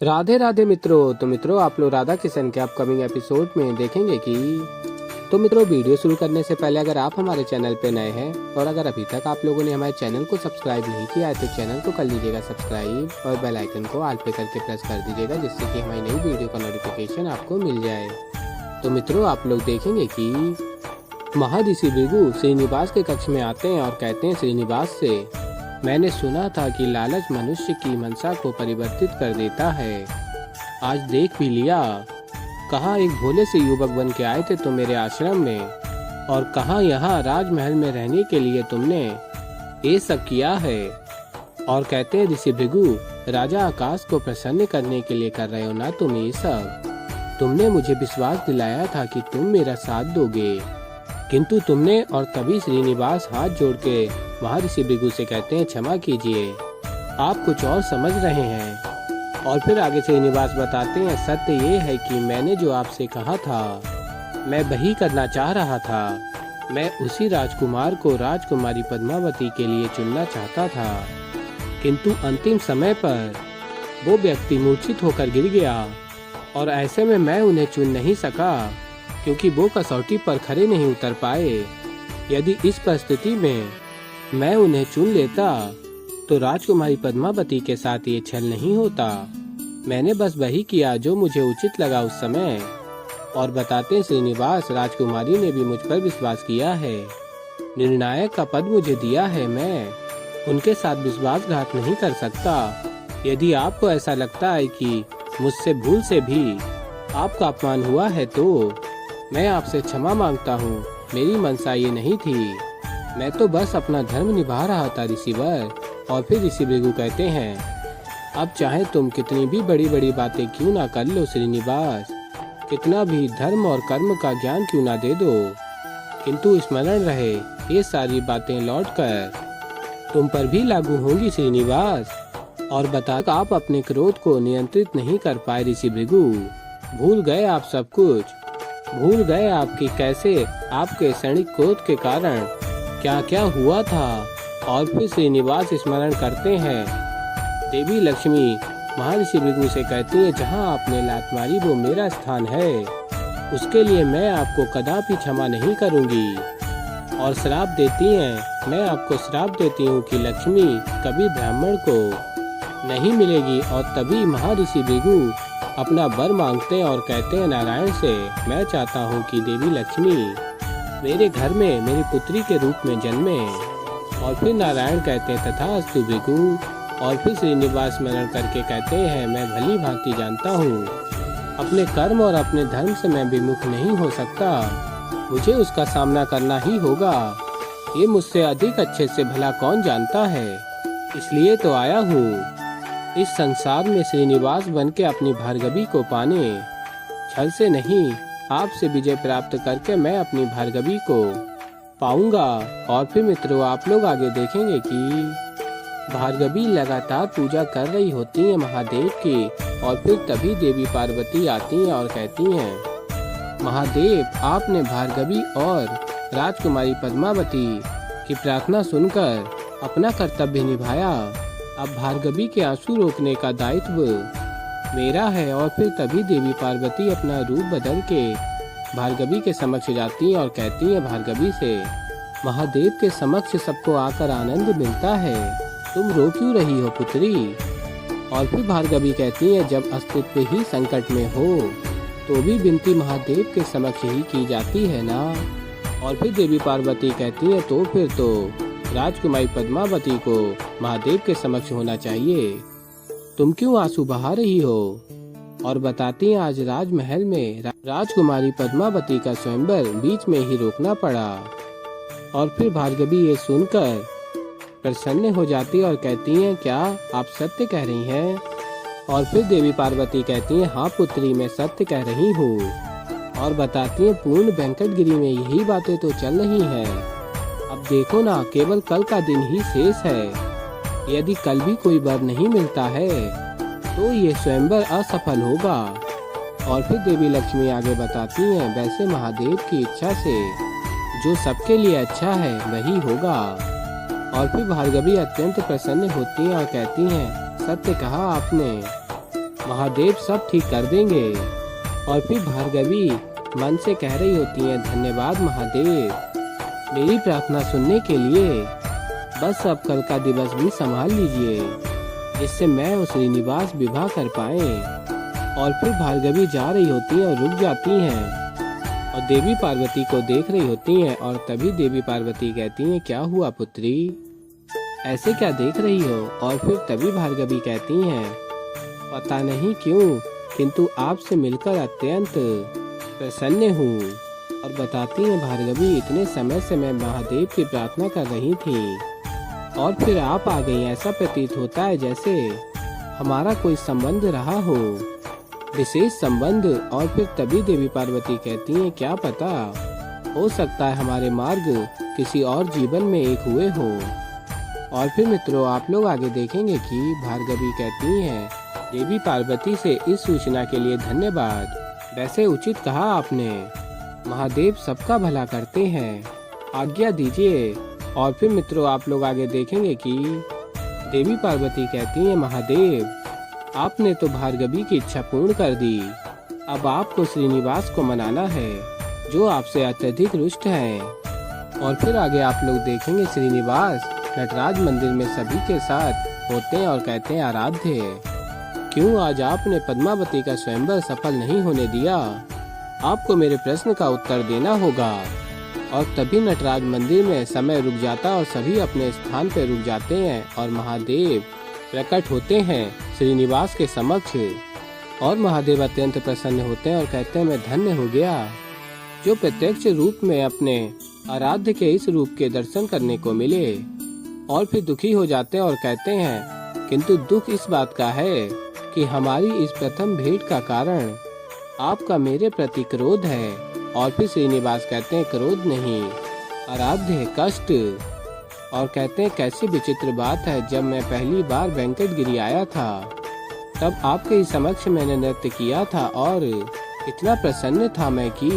राधे राधे मित्रों। तो मित्रों, आप लोग राधा किशन के अपकमिंग एपिसोड में देखेंगे कि मित्रों, वीडियो शुरू करने से पहले अगर आप हमारे चैनल पे नए हैं और अगर अभी तक आप लोगों ने हमारे चैनल को सब्सक्राइब नहीं किया है तो चैनल को कर लीजिएगा सब्सक्राइब और बेल आइकन को ऑल पे करके प्रेस कर दीजिएगा, जिससे कि हमारी नई वीडियो का नोटिफिकेशन आपको मिल जाए। तो मित्रों, आप लोग देखेंगे कि महर्षि भृगु श्रीनिवास के कक्ष में आते हैं और कहते हैं श्रीनिवास से, मैंने सुना था कि लालच मनुष्य की मनसा को परिवर्तित कर देता है। आज देख भी लिया। कहाँ एक भोले से युवक बन के आए थे तुम मेरे आश्रम में, और कहाँ यहाँ राजमहल में रहने के लिए तुमने ये सब किया है। और कहते हैं ऋषि भृगु, राजा आकाश को प्रसन्न करने के लिए कर रहे हो ना तुम ये सब। तुमने मुझे विश्वास दिलाया था कि तुम मेरा साथ दोगे, किंतु तुमने। और तभी श्रीनिवास हाथ जोड़ के महर्षि भृगु से कहते हैं, क्षमा कीजिए, आप कुछ और समझ रहे हैं। और फिर आगे श्रीनिवास बताते हैं, सत्य ये है कि मैंने जो आपसे कहा था मैं वही करना चाह रहा था। मैं उसी राजकुमार को राजकुमारी पद्मावती के लिए चुनना चाहता था, किंतु अंतिम समय पर वो व्यक्ति मूर्छित होकर गिर गया और ऐसे में मैं उन्हें चुन नहीं सका, क्योंकि वो कसौटी पर खड़े नहीं उतर पाए। यदि इस परिस्थिति में मैं उन्हें चुन लेता तो राजकुमारी पद्मावती के साथ ये छल नहीं होता। मैंने बस वही किया जो मुझे उचित लगा उस समय। और बताते हैं श्रीनिवास, राजकुमारी ने भी मुझ पर विश्वास किया है, निर्णायक का पद मुझे दिया है, मैं उनके साथ विश्वासघात नहीं कर सकता। यदि आपको ऐसा लगता है कि मुझसे भूल से भी आपका अपमान हुआ है तो मैं आपसे क्षमा मांगता हूँ। मेरी मनसा ये नहीं थी, मैं तो बस अपना धर्म निभा रहा था ऋषिवर। और फिर ऋषि भृगु कहते हैं, अब चाहे तुम कितनी भी बड़ी बड़ी बातें क्यों ना कर लो श्रीनिवास, कितना भी धर्म और कर्म का ज्ञान क्यों ना दे दो, किंतु स्मरण रहे ये सारी बातें लौटकर तुम पर भी लागू होंगी श्रीनिवास। और बता, आप अपने क्रोध को नियंत्रित नहीं कर पाए ऋषि भृगु। भूल गए आप सब कुछ, भूल गए आपकी कैसे आपके क्षणिक क्रोध के कारण क्या क्या हुआ था। और फिर श्रीनिवास स्मरण करते हैं, देवी लक्ष्मी महर्षि भृगु से कहती है, जहाँ आपने लात मारी वो मेरा स्थान है, उसके लिए मैं आपको कदापि क्षमा नहीं करूँगी। और श्राप देती हैं, मैं आपको श्राप देती हूँ कि लक्ष्मी कभी ब्राह्मण को नहीं मिलेगी। और तभी महर्षि भृगु अपना वर मांगते हैं और कहते हैं नारायण से, मैं चाहता हूँ कि देवी लक्ष्मी मेरे घर में मेरी पुत्री के रूप में जन्मे। और फिर नारायण कहते हैं, तथास्तु भृगु। और फिर श्रीनिवास स्मरण करके कहते हैं, मैं भली भांति जानता हूँ अपने कर्म और अपने धर्म से मैं विमुख नहीं हो सकता, मुझे उसका सामना करना ही होगा। ये मुझसे अधिक अच्छे से भला कौन जानता है, इसलिए तो आया हूँ इस संसार में श्रीनिवास बन के अपनी भार्गवी को पाने। छल से नहीं, आपसे विजय प्राप्त करके मैं अपनी भार्गवी को पाऊंगा। और फिर मित्रों, आप लोग आगे देखेंगे कि भार्गवी लगातार पूजा कर रही होती है महादेव की। और फिर तभी देवी पार्वती आती हैं और कहती हैं, महादेव, आपने भार्गवी और राजकुमारी पद्मावती की प्रार्थना सुनकर अपना कर्तव्य निभाया। अब भार्गवी के आंसू रोकने का दायित्व मेरा है। और फिर तभी देवी पार्वती अपना रूप बदल के भार्गवी के समक्ष जाती हैं और कहती हैं भार्गवी से, महादेव के समक्ष सबको आकर आनंद मिलता है, तुम रो क्यों रही हो पुत्री। और फिर भार्गवी कहती है, जब अस्तित्व ही संकट में हो तो भी विनती महादेव के समक्ष ही की जाती है ना। और फिर देवी पार्वती कहती है, तो फिर तो राजकुमारी पद्मावती को महादेव के समक्ष होना चाहिए, तुम क्यों आंसू बहा रही हो। और बताती हैं, आज राजमहल में राजकुमारी पद्मावती का स्वयंवर बीच में ही रोकना पड़ा। और फिर भार्गवी ये सुनकर प्रसन्न हो जाती है और कहती हैं, क्या आप सत्य कह रही हैं। और फिर देवी पार्वती कहती हैं, हाँ पुत्री, मैं सत्य कह रही हूँ। और बताती हैं, पूर्ण वेंकटगिरी में यही बातें तो चल रही हैं। अब देखो ना, केवल कल का दिन ही शेष है, यदि कल भी कोई वर नहीं मिलता है तो ये स्वयंवर असफल होगा। और फिर देवी लक्ष्मी आगे बताती हैं, वैसे महादेव की इच्छा से जो सबके लिए अच्छा है वही होगा। और फिर भार्गवी अत्यंत प्रसन्न होती हैं और कहती हैं, सत्य कहा आपने, महादेव सब ठीक कर देंगे। और फिर भार्गवी मन से कह रही होती हैं, धन्यवाद महादेव मेरी प्रार्थना सुनने के लिए। बस अब कल का दिवस भी संभाल लीजिए जिससे मैं और श्रीनिवास विवाह कर पाए। और फिर भार्गवी जा रही होती है और रुक जाती हैं और देवी पार्वती को देख रही होती हैं। और तभी देवी पार्वती कहती हैं, क्या हुआ पुत्री, ऐसे क्या देख रही हो? और फिर तभी भार्गवी कहती हैं, पता नहीं क्यों किंतु आपसे मिलकर अत्यंत प्रसन्न हूँ। और बताती हैं भार्गवी, इतने समय से मैं महादेव की प्रार्थना कर रही थी और फिर आप आ गई। ऐसा प्रतीत होता है जैसे हमारा कोई संबंध रहा हो, विशेष संबंध। और फिर तभी देवी पार्वती कहती हैं, क्या पता, हो सकता है हमारे मार्ग किसी और जीवन में एक हुए हो। और फिर मित्रों आप लोग आगे देखेंगे कि भार्गवी कहती हैं, देवी पार्वती से इस सूचना के लिए धन्यवाद। वैसे उचित कहा आपने, महादेव सबका भला करते हैं, आज्ञा दीजिए। और फिर मित्रों आप लोग आगे देखेंगे कि देवी पार्वती कहती हैं, महादेव आपने तो भार्गवी की इच्छा पूर्ण कर दी। अब आपको श्रीनिवास को मनाना है जो आपसे अत्यधिक रुष्ट हैं। और फिर आगे आप लोग देखेंगे श्रीनिवास नटराज मंदिर में सभी के साथ होते हैं और कहते हैं, आराध्य क्यों आज आपने पद्मावती का स्वयंवर सफल नहीं होने दिया? आपको मेरे प्रश्न का उत्तर देना होगा। और तभी नटराज मंदिर में समय रुक जाता और सभी अपने स्थान पर रुक जाते हैं और महादेव प्रकट होते हैं श्रीनिवास के समक्ष। और महादेव अत्यंत प्रसन्न होते हैं और कहते हैं, मैं धन्य हो गया जो प्रत्यक्ष रूप में अपने आराध्य के इस रूप के दर्शन करने को मिले। और फिर दुखी हो जाते हैं और कहते हैं, किंतु दुख इस बात का है कि हमारी इस प्रथम भेंट का कारण आपका मेरे प्रति क्रोध है। और फिर श्रीनिवास कहते हैं, क्रोध नहीं आराध्य है, कष्ट। और कहते हैं, कैसी विचित्र बात है, जब मैं पहली बार वेंकटगिरी आया था तब आपके ही समक्ष मैंने नृत्य किया था और इतना प्रसन्न था मैं कि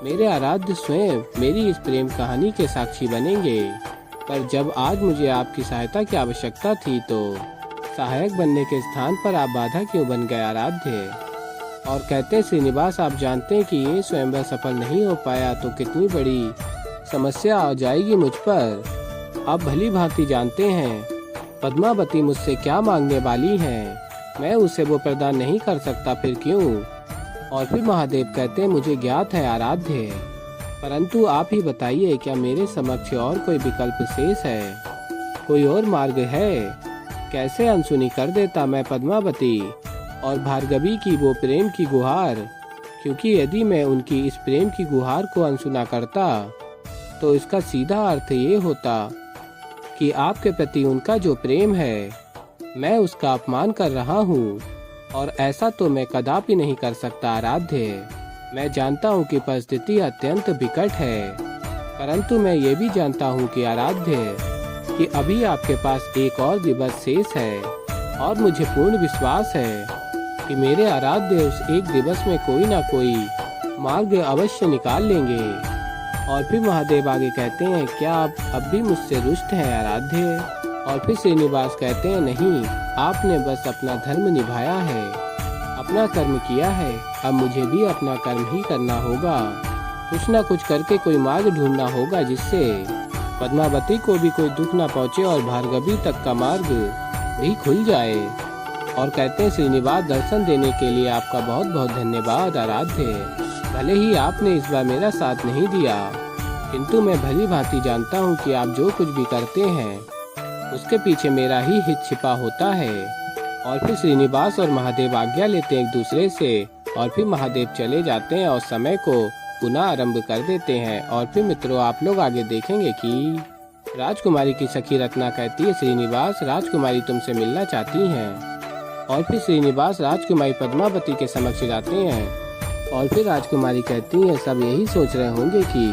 मेरे आराध्य स्वयं मेरी इस प्रेम कहानी के साक्षी बनेंगे। पर जब आज मुझे आपकी सहायता की आवश्यकता थी तो सहायक बनने के स्थान पर आप बाधा क्यों बन गए आराध्य? और कहते हैं, श्रीनिवास आप जानते हैं कि ये स्वयंवर सफल नहीं हो पाया तो कितनी बड़ी समस्या आ जाएगी मुझ पर। आप भली भांति जानते हैं पद्मावती मुझसे क्या मांगने वाली है, मैं उसे वो प्रदान नहीं कर सकता, फिर क्यों? और फिर महादेव कहते हैं, मुझे ज्ञात है आराध्य, परंतु आप ही बताइए, क्या मेरे समक्ष और कोई विकल्प शेष है, कोई और मार्ग है? कैसे अनसुनी कर देता मैं पद्मावती और भार्गवी की वो प्रेम की गुहार, क्योंकि यदि मैं उनकी इस प्रेम की गुहार को अनसुना करता तो इसका सीधा अर्थ ये होता कि आपके प्रति उनका जो प्रेम है मैं उसका अपमान कर रहा हूँ। और ऐसा तो मैं कदापि नहीं कर सकता आराध्य। मैं जानता हूँ कि परिस्थिति अत्यंत विकट है, परंतु मैं ये भी जानता हूँ कि आराध्य कि अभी आपके पास एक और दिवस शेष है और मुझे पूर्ण विश्वास है कि मेरे आराध्य उस एक दिवस में कोई ना कोई मार्ग अवश्य निकाल लेंगे। और फिर महादेव आगे कहते हैं, क्या आप अब भी मुझसे रुष्ट हैं आराध्य? और फिर श्रीनिवास कहते हैं, नहीं, आपने बस अपना धर्म निभाया है, अपना कर्म किया है, अब मुझे भी अपना कर्म ही करना होगा। कुछ ना कुछ करके कोई मार्ग ढूंढना होगा जिससे पद्मावती को भी कोई दुख ना पहुँचे और भार्गवी तक का मार्ग भी खुल जाए। और कहते हैं, श्रीनिवास दर्शन देने के लिए आपका बहुत बहुत धन्यवाद आराध्य। भले ही आपने इस बार मेरा साथ नहीं दिया, किंतु मैं भली भांति जानता हूँ कि आप जो कुछ भी करते हैं उसके पीछे मेरा ही हित छिपा होता है। और फिर श्रीनिवास और महादेव आज्ञा लेते हैं एक दूसरे से और फिर महादेव चले जाते हैं और समय को पुनः आरंभ कर देते हैं। और फिर मित्रों आप लोग आगे देखेंगे कि राजकुमारी की सखी रत्ना कहती है, श्रीनिवास राजकुमारी तुमसे मिलना चाहती हैं। और फिर श्रीनिवास राजकुमारी पद्मावती के समक्ष जाते हैं और फिर राजकुमारी कहती हैं, सब यही सोच रहे होंगे कि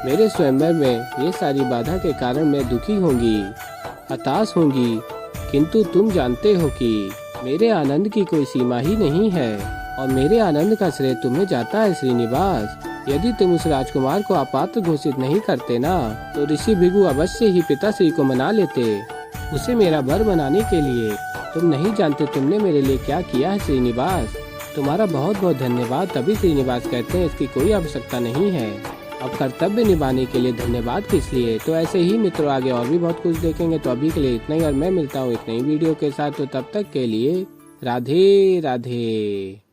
मेरे स्वयंवर में ये सारी बाधा के कारण मैं दुखी होंगी, हताश होंगी, किंतु तुम जानते हो कि मेरे आनंद की कोई सीमा ही नहीं है और मेरे आनंद का श्रेय तुम्हें जाता है श्रीनिवास। यदि तुम उस राजकुमार को अपात्र घोषित नहीं करते ना तो ऋषि भृगु अवश्य ही पिताश्री को मना लेते उसे मेरा वर बनाने के लिए। तुम नहीं जानते तुमने मेरे लिए क्या किया है श्रीनिवास। तुम्हारा बहुत बहुत धन्यवाद। तभी श्रीनिवास कहते हैं इसकी कोई आवश्यकता नहीं है, अब कर्तव्य निभाने के लिए धन्यवाद किस लिए। तो ऐसे ही मित्रों आगे और भी बहुत कुछ देखेंगे। तो अभी के लिए इतना ही और मैं मिलता हूँ एक नई वीडियो के साथ। तो तब तक के लिए राधे राधे।